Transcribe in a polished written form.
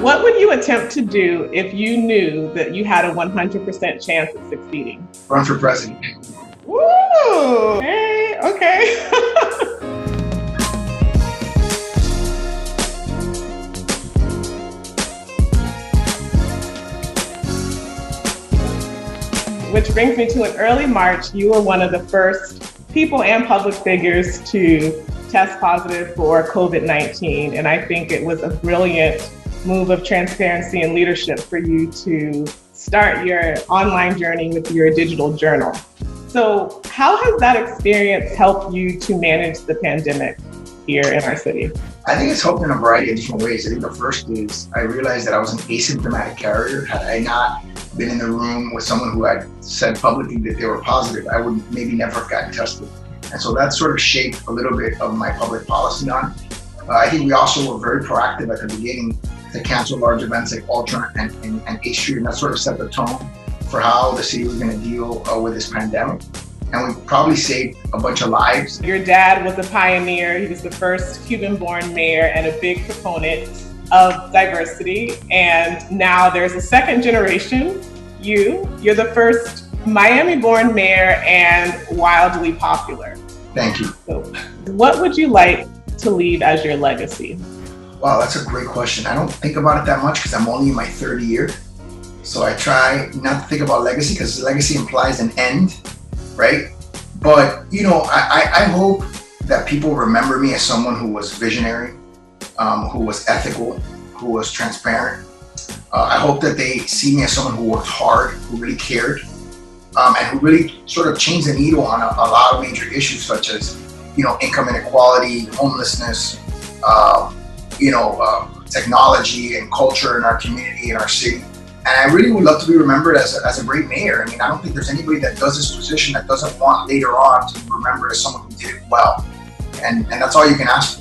What would you attempt to do if you knew that you had a 100% chance of succeeding? Run for president. Woo! Hey, okay. Which brings me to an early March, you were one of the first people and public figures to test positive for COVID-19. And I think it was a brilliant move of transparency and leadership for you to start your online journey with your digital journal. So how has that experience helped you to manage the pandemic here in our city? I think it's helped in a variety of different ways. I think the first is I realized that I was an asymptomatic carrier. Had I not been in the room with someone who had said publicly that they were positive, I would maybe never have gotten tested. And so that sort of shaped a little bit of my public policy on it. I think we also were very proactive at the beginning to cancel large events like Ultra and H Street, and that sort of set the tone for how the city was going to deal with this pandemic. And we probably saved a bunch of lives. Your dad was a pioneer. He was the first Cuban-born mayor and a big proponent of diversity. And now there's a second generation. You're the first Miami-born mayor and wildly popular. Thank you. So what would you like to leave as your legacy? Wow, that's a great question. I don't think about it that much because I'm only in my third year. So I try not to think about legacy because legacy implies an end, right? But, I hope that people remember me as someone who was visionary, who was ethical, who was transparent. I hope that they see me as someone who worked hard, who really cared, and who really sort of changed the needle on a lot of major issues such as, income inequality, homelessness, technology and culture in our community, in our city. And I really would love to be remembered as a great mayor. I mean, I don't think there's anybody that does this position that doesn't want later on to be remembered as someone who did it well. And that's all you can ask for.